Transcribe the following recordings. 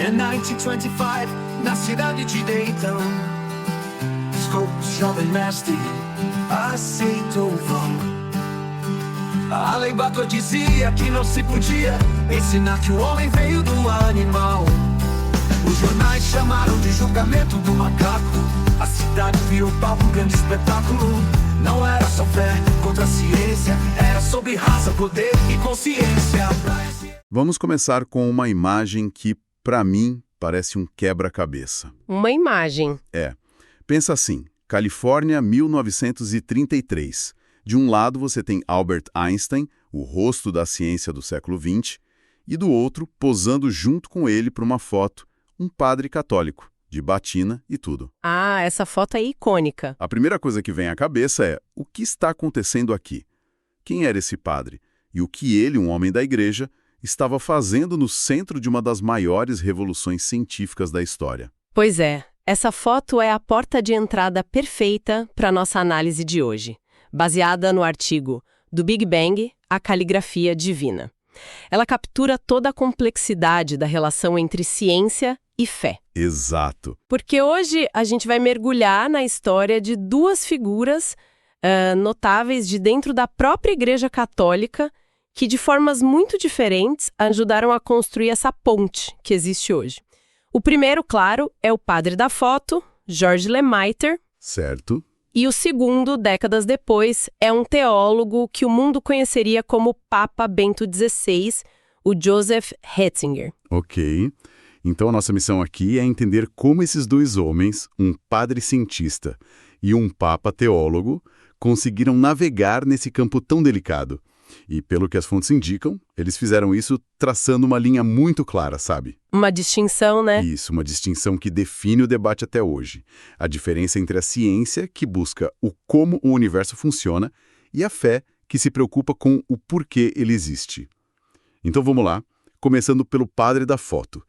In 1925, na cidade de Dayton, Scott, jovem mestre, aceitou o vão. A lei Bator dizia que não se podia ensinar que o homem veio do animal. Os jornais chamaram de julgamento do macaco. A cidade virou palco, um grande espetáculo. Não era só fé contra a ciência, era sobre raça, poder e consciência. Vamos começar com uma imagem que, para mim, parece um quebra-cabeça. Uma imagem. Pensa assim, Califórnia, 1933. De um lado você tem Albert Einstein, o rosto da ciência do século XX, e do outro, posando junto com ele para uma foto, um padre católico, de batina e tudo. Ah, essa foto é icônica. A primeira coisa que vem à cabeça é, o que está acontecendo aqui? Quem era esse padre? E o que ele, um homem da igreja, estava fazendo no centro de uma das maiores revoluções científicas da história? Pois é, essa foto é a porta de entrada perfeita para a nossa análise de hoje, baseada no artigo Do Big Bang à Caligrafia Divina. Ela captura toda a complexidade da relação entre ciência e fé. Exato. Porque hoje a gente vai mergulhar na história de duas figuras notáveis de dentro da própria Igreja Católica que, de formas muito diferentes, ajudaram a construir essa ponte que existe hoje. O primeiro, claro, é o padre da foto, George Lemaitre. Certo. E o segundo, décadas depois, é um teólogo que o mundo conheceria como Papa Bento XVI, o Joseph Ratzinger. Ok. Então a nossa missão aqui é entender como esses dois homens, um padre cientista e um papa teólogo, conseguiram navegar nesse campo tão delicado. E pelo que as fontes indicam, eles fizeram isso traçando uma linha muito clara, sabe? Uma distinção, né? Isso, uma distinção que define o debate até hoje. A diferença entre a ciência, que busca o como o universo funciona, e a fé, que se preocupa com o porquê ele existe. Então vamos lá, começando pelo padre da foto.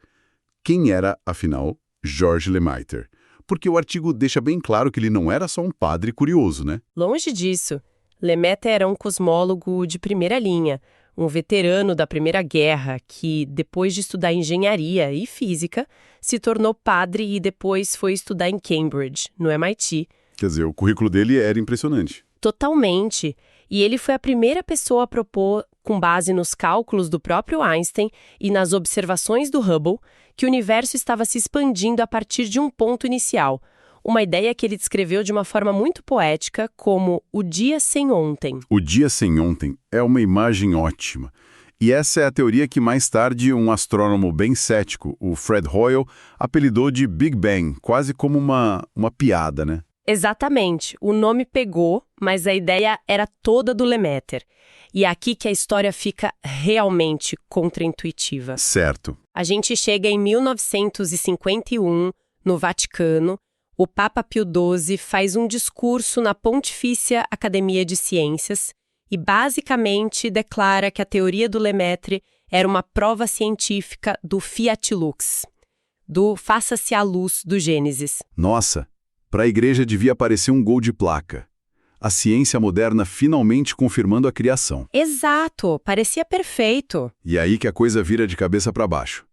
Quem era, afinal, George Lemaitre? Porque o artigo deixa bem claro que ele não era só um padre curioso, né? Longe disso. Lemaitre era um cosmólogo de primeira linha, um veterano da Primeira Guerra que, depois de estudar engenharia e física, se tornou padre e depois foi estudar em Cambridge, no MIT. Quer dizer, o currículo dele era impressionante. Totalmente. E ele foi a primeira pessoa a propor, com base nos cálculos do próprio Einstein e nas observações do Hubble, que o universo estava se expandindo a partir de um ponto inicial. Uma ideia que ele descreveu de uma forma muito poética como o dia sem ontem. O dia sem ontem é uma imagem ótima. E essa é a teoria que mais tarde um astrônomo bem cético, o Fred Hoyle, apelidou de Big Bang, quase como uma piada, né? Exatamente. O nome pegou, mas a ideia era toda do Lemaitre. E é aqui que a história fica realmente contraintuitiva. Certo. A gente chega em 1951, no Vaticano. O Papa Pio XII faz um discurso na Pontifícia Academia de Ciências e basicamente declara que a teoria do Lemaitre era uma prova científica do Fiat Lux, do faça-se a luz do Gênesis. Nossa, para a igreja devia aparecer um gol de placa. A ciência moderna finalmente confirmando a criação. Exato, parecia perfeito. E aí que a coisa vira de cabeça para baixo.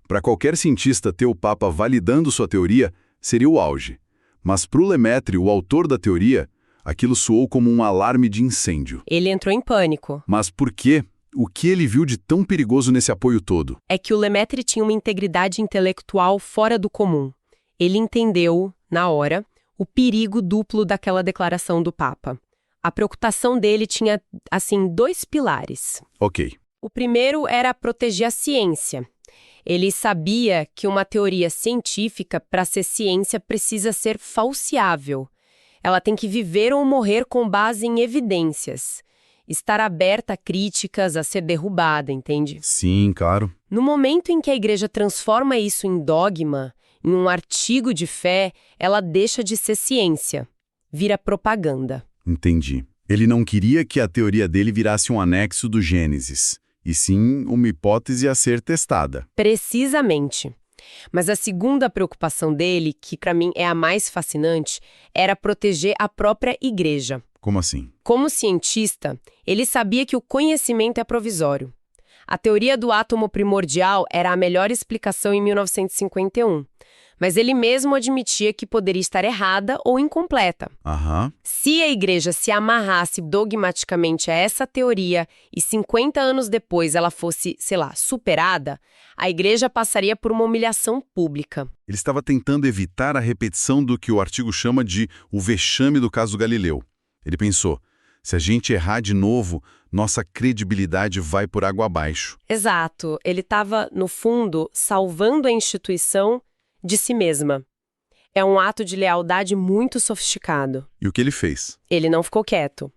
Para qualquer cientista ter o Papa validando sua teoria seria o auge. Mas para o Lemaitre, o autor da teoria, aquilo soou como um alarme de incêndio. Ele entrou em pânico. Mas por quê? O que ele viu de tão perigoso nesse apoio todo? É que o Lemaitre tinha uma integridade intelectual fora do comum. Ele entendeu, na hora, o perigo duplo daquela declaração do Papa. A preocupação dele tinha, assim, dois pilares. Ok. O primeiro era proteger a ciência. Ele sabia que uma teoria científica, para ser ciência, precisa ser falseável. Ela tem que viver ou morrer com base em evidências. Estar aberta a críticas, a ser derrubada, entende? Sim, claro. No momento em que a igreja transforma isso em dogma, em um artigo de fé, ela deixa de ser ciência. Vira propaganda. Entendi. Ele não queria que a teoria dele virasse um anexo do Gênesis, e sim uma hipótese a ser testada. Precisamente. Mas a segunda preocupação dele, que para mim é a mais fascinante, era proteger a própria igreja. Como assim? Como cientista, ele sabia que o conhecimento é provisório. A teoria do átomo primordial era a melhor explicação em 1951. Mas ele mesmo admitia que poderia estar errada ou incompleta. Aham. Se a igreja se amarrasse dogmaticamente a essa teoria e 50 anos depois ela fosse, sei lá, superada, a igreja passaria por uma humilhação pública. Ele estava tentando evitar a repetição do que o artigo chama de o vexame do caso Galileu. Ele pensou, se a gente errar de novo, nossa credibilidade vai por água abaixo. Exato, ele estava, no fundo, salvando a instituição de si mesma. É um ato de lealdade muito sofisticado. E o que ele fez? Ele não ficou quieto.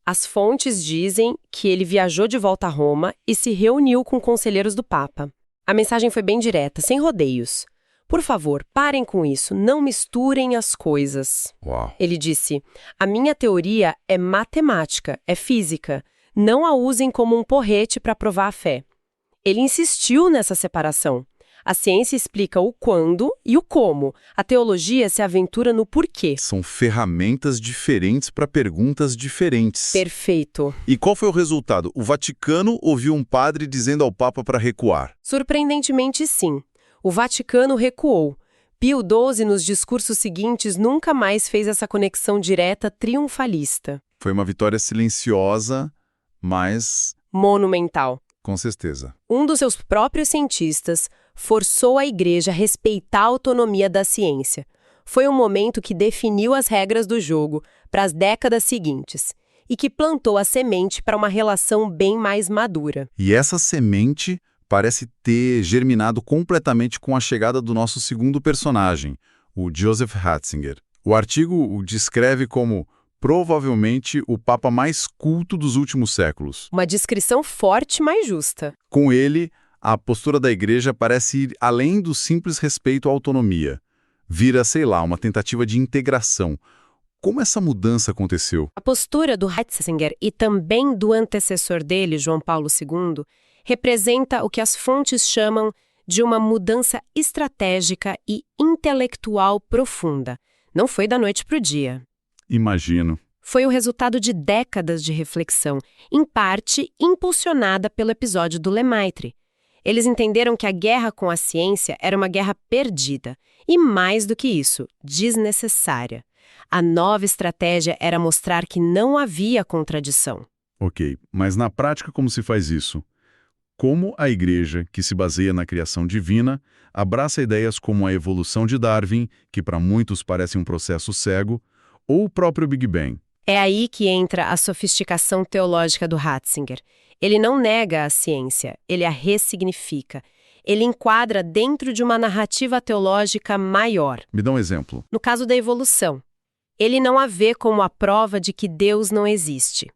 As fontes dizem que ele viajou de volta a Roma e se reuniu com conselheiros do Papa. A mensagem foi bem direta, sem rodeios. Por favor, parem com isso, não misturem as coisas. Uau. Ele disse, a minha teoria é matemática, é física. Não a usem como um porrete para provar a fé. Ele insistiu nessa separação. A ciência explica o quando e o como. A teologia se aventura no porquê. São ferramentas diferentes para perguntas diferentes. Perfeito. E qual foi o resultado? O Vaticano ouviu um padre dizendo ao Papa para recuar. Surpreendentemente, sim. O Vaticano recuou. Pio XII, nos discursos seguintes, nunca mais fez essa conexão direta triunfalista. Foi uma vitória silenciosa, mas Monumental. com certeza. Um dos seus próprios cientistas forçou a igreja a respeitar a autonomia da ciência. Foi um momento que definiu as regras do jogo para as décadas seguintes e que plantou a semente para uma relação bem mais madura. E essa semente parece ter germinado completamente com a chegada do nosso segundo personagem, o Joseph Ratzinger. O artigo o descreve como provavelmente o papa mais culto dos últimos séculos. Uma descrição forte, mas justa. Com ele, a postura da igreja parece ir além do simples respeito à autonomia. Vira, sei lá, uma tentativa de integração. Como essa mudança aconteceu? A postura do Ratzinger e também do antecessor dele, João Paulo II, representa o que as fontes chamam de uma mudança estratégica e intelectual profunda. Não foi da noite para o dia. Imagino. Foi o resultado de décadas de reflexão, em parte impulsionada pelo episódio do Lemaitre. Eles entenderam que a guerra com a ciência era uma guerra perdida e, mais do que isso, desnecessária. A nova estratégia era mostrar que não havia contradição. Ok, mas na prática como se faz isso? Como a igreja, que se baseia na criação divina, abraça ideias como a evolução de Darwin, que para muitos parece um processo cego, ou o próprio Big Bang? É aí que entra a sofisticação teológica do Ratzinger. Ele não nega a ciência, ele a ressignifica. Ele enquadra dentro de uma narrativa teológica maior. Me dá um exemplo. No caso da evolução, ele não a vê como a prova de que Deus não existe.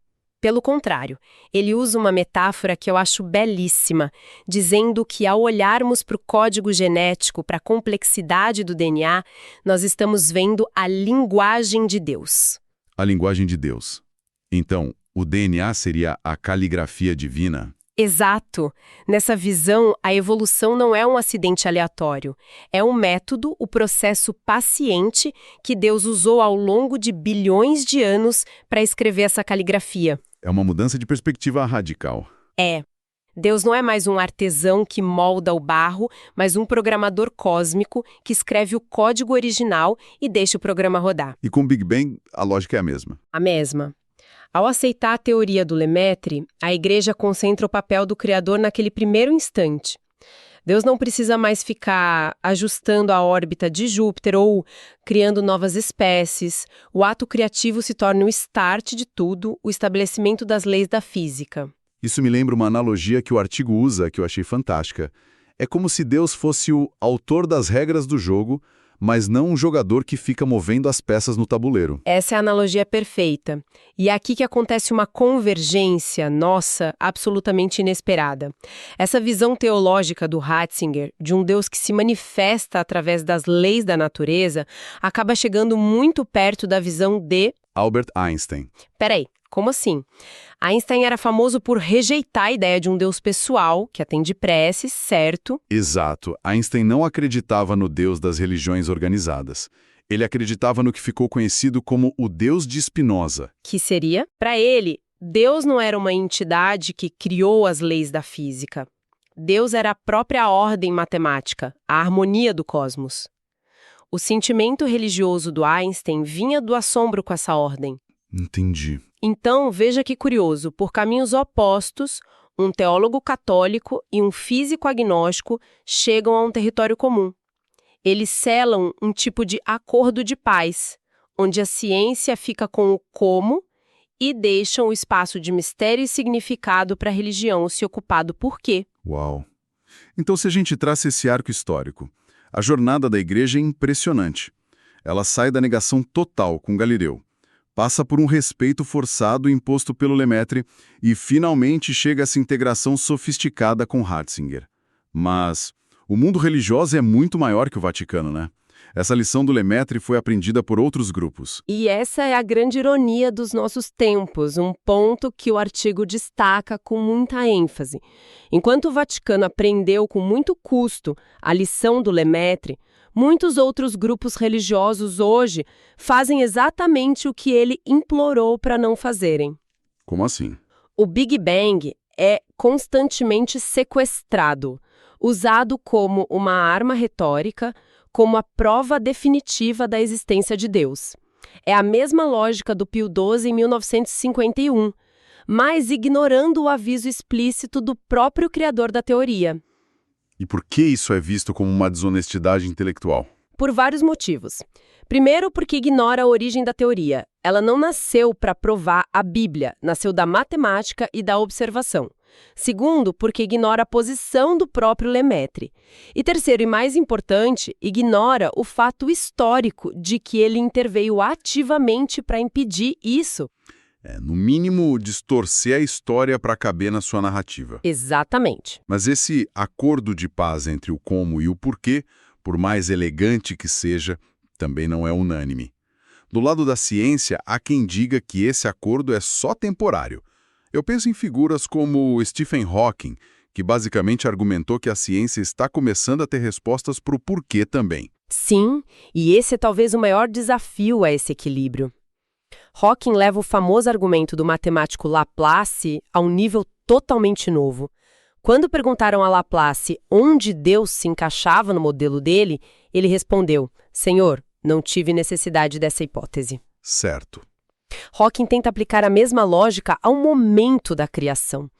Pelo contrário, ele usa uma metáfora que eu acho belíssima, dizendo que ao olharmos para o código genético, para a complexidade do DNA, nós estamos vendo a linguagem de Deus. A linguagem de Deus. Então, o DNA seria a caligrafia divina? Exato. Nessa visão, a evolução não é um acidente aleatório. É um método, o processo paciente que Deus usou ao longo de bilhões de anos para escrever essa caligrafia. É uma mudança de perspectiva radical. É. Deus não é mais um artesão que molda o barro, mas um programador cósmico que escreve o código original e deixa o programa rodar. E com o Big Bang, a lógica é a mesma. A mesma. Ao aceitar a teoria do Lemaitre, a igreja concentra o papel do Criador naquele primeiro instante. Deus não precisa mais ficar ajustando a órbita de Júpiter ou criando novas espécies. O ato criativo se torna o start de tudo, o estabelecimento das leis da física. Isso me lembra uma analogia que o artigo usa, que eu achei fantástica. É como se Deus fosse o autor das regras do jogo, mas não um jogador que fica movendo as peças no tabuleiro. Essa é a analogia perfeita. E é aqui que acontece uma convergência, nossa, absolutamente inesperada. Essa visão teológica do Ratzinger, de um Deus que se manifesta através das leis da natureza, acaba chegando muito perto da visão de Albert Einstein. Peraí, como assim? Einstein era famoso por rejeitar a ideia de um Deus pessoal, que atende preces, certo? Exato. Einstein não acreditava no Deus das religiões organizadas. Ele acreditava no que ficou conhecido como o Deus de Spinoza. Que seria, para ele, Deus não era uma entidade que criou as leis da física. Deus era a própria ordem matemática, a harmonia do cosmos. O sentimento religioso do Einstein vinha do assombro com essa ordem. Entendi. Então, veja que curioso, por caminhos opostos, um teólogo católico e um físico agnóstico chegam a um território comum. Eles selam um tipo de acordo de paz, onde a ciência fica com o como e deixam o espaço de mistério e significado para a religião se ocupar do porquê. Uau! Então, se a gente traça esse arco histórico, a jornada da Igreja é impressionante. Ela sai da negação total com Galileu, passa por um respeito forçado imposto pelo Lemaitre e finalmente chega a essa integração sofisticada com Ratzinger. Mas o mundo religioso é muito maior que o Vaticano, né? Essa lição do Lemaitre foi aprendida por outros grupos. E essa é a grande ironia dos nossos tempos, um ponto que o artigo destaca com muita ênfase. Enquanto o Vaticano aprendeu com muito custo a lição do Lemaitre, muitos outros grupos religiosos hoje fazem exatamente o que ele implorou para não fazerem. Como assim? O Big Bang é constantemente sequestrado, usado como uma arma retórica, como a prova definitiva da existência de Deus. É a mesma lógica do Pio XII em 1951, mas ignorando o aviso explícito do próprio criador da teoria. E por que isso é visto como uma desonestidade intelectual? Por vários motivos. Primeiro, porque ignora a origem da teoria. Ela não nasceu para provar a Bíblia, nasceu da matemática e da observação. Segundo, porque ignora a posição do próprio Lemaitre. E terceiro, e mais importante, ignora o fato histórico de que ele interveio ativamente para impedir isso. No mínimo, distorcer a história para caber na sua narrativa. Exatamente. Mas esse acordo de paz entre o como e o porquê, por mais elegante que seja, também não é unânime. Do lado da ciência, há quem diga que esse acordo é só temporário. Eu penso em figuras como Stephen Hawking, que basicamente argumentou que a ciência está começando a ter respostas para o porquê também. Sim, e esse é talvez o maior desafio a esse equilíbrio. Hawking leva o famoso argumento do matemático Laplace a um nível totalmente novo. Quando perguntaram a Laplace onde Deus se encaixava no modelo dele, ele respondeu: "Senhor, não tive necessidade dessa hipótese." Certo. Hawking tenta aplicar a mesma lógica ao momento da criação.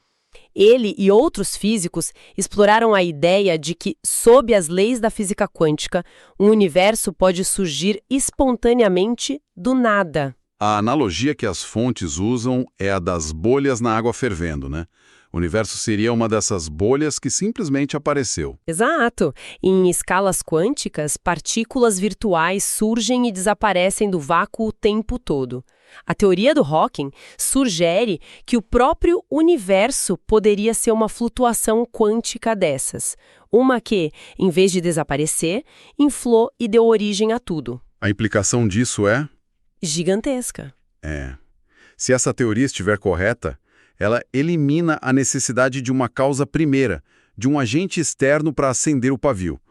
Ele e outros físicos exploraram a ideia de que, sob as leis da física quântica, um universo pode surgir espontaneamente do nada. A analogia que as fontes usam é a das bolhas na água fervendo, né? O universo seria uma dessas bolhas que simplesmente apareceu. Exato. Em escalas quânticas, partículas virtuais surgem e desaparecem do vácuo o tempo todo. A teoria do Hawking sugere que o próprio universo poderia ser uma flutuação quântica dessas. Uma que, em vez de desaparecer, inflou e deu origem a tudo. A implicação disso é? Gigantesca. Se essa teoria estiver correta, ela elimina a necessidade de uma causa primeira, de um agente externo para acender o pavio.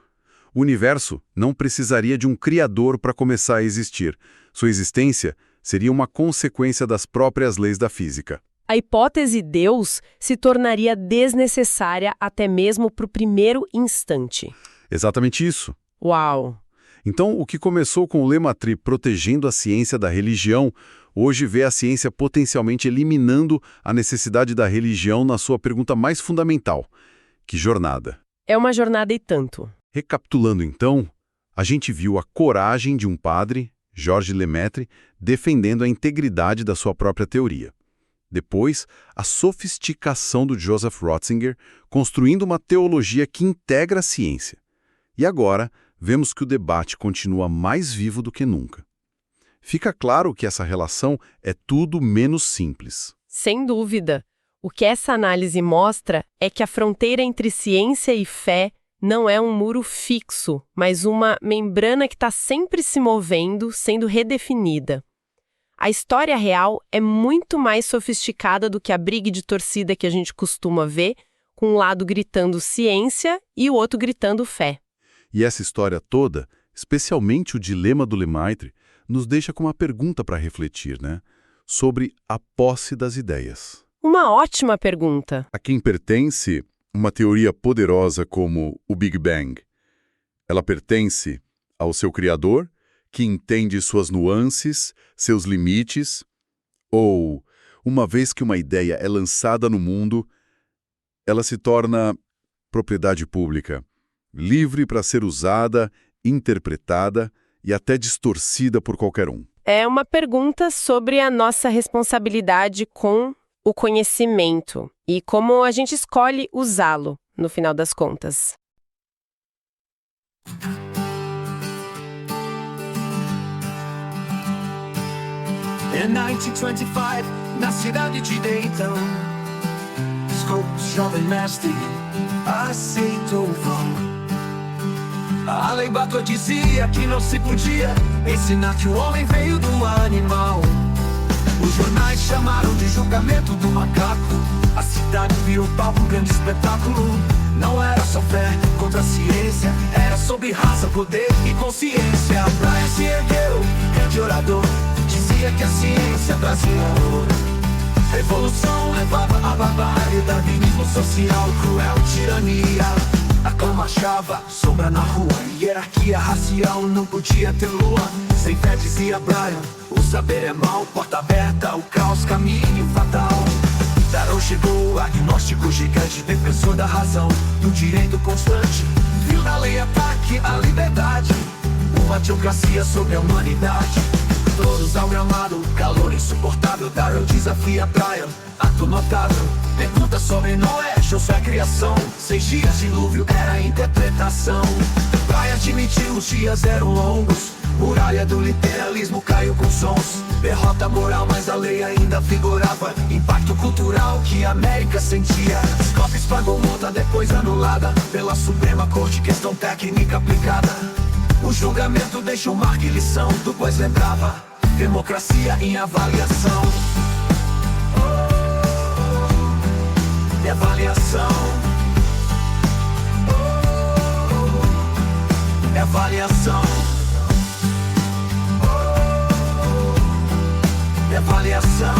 O universo não precisaria de um criador para começar a existir. Sua existência seria uma consequência das próprias leis da física. A hipótese Deus se tornaria desnecessária até mesmo para o primeiro instante. Exatamente isso. Uau! Então, o que começou com o Lemaitre protegendo a ciência da religião, hoje vê a ciência potencialmente eliminando a necessidade da religião na sua pergunta mais fundamental: que jornada? É uma jornada e tanto. Recapitulando então, a gente viu a coragem de um padre, Georges Lemaitre, defendendo a integridade da sua própria teoria. Depois, a sofisticação do Joseph Ratzinger, construindo uma teologia que integra a ciência. E agora, vemos que o debate continua mais vivo do que nunca. Fica claro que essa relação é tudo menos simples. Sem dúvida. O que essa análise mostra é que a fronteira entre ciência e fé não é um muro fixo, mas uma membrana que está sempre se movendo, sendo redefinida. A história real é muito mais sofisticada do que a briga de torcida que a gente costuma ver, com um lado gritando ciência e o outro gritando fé. E essa história toda, especialmente o dilema do Lemaitre, nos deixa com uma pergunta para refletir, né? sobre a posse das ideias. Uma ótima pergunta. A quem pertence uma teoria poderosa como o Big Bang? Ela pertence ao seu criador, que entende suas nuances, seus limites, ou, uma vez que uma ideia é lançada no mundo, ela se torna propriedade pública, livre para ser usada, interpretada e até distorcida por qualquer um. É uma pergunta sobre a nossa responsabilidade com o conhecimento e como a gente escolhe usá-lo, no final das contas. Em 1925, na cidade de Dayton, Scopes, jovem mestre, aceitou o vão. A lei Bator dizia que não se podia ensinar que o homem veio do animal. Os jornais chamaram de julgamento do macaco. A cidade virou palco, um grande espetáculo. Não era só fé contra a ciência, era sobre raça, poder e consciência. Brian se ergueu, grande orador, dizia que a ciência trazia ouro. Revolução levava a barbárie, darwinismo social, cruel tirania. A clã marchava, sombra na rua, hierarquia racial não podia ter lua. Sem fé, dizia Brian, o saber é mau, porta aberta, o caos, caminho fatal. Darrow chegou, agnóstico gigante, defensor da razão, do direito constante. Viu na lei ataque à liberdade, uma teocracia sobre a humanidade. Todos ao gramado, calor insuportável. Darrow desafia Brian, ato notável. Pergunta sobre Noé, show sua criação. 6 dias de dilúvio era a interpretação. Brian admitiu, os dias eram longos. Muralha do literalismo caiu com sons. Derrota moral, mas a lei ainda vigorava. Impacto cultural que a América sentia. Scopes pagou multa, depois anulada pela Suprema Corte, questão técnica aplicada. O julgamento deixou marca e lição, depois lembrava, democracia em avaliação. E avaliação. E avaliação. E avaliação.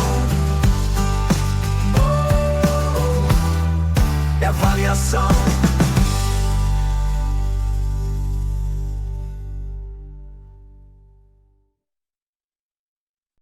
E avaliação.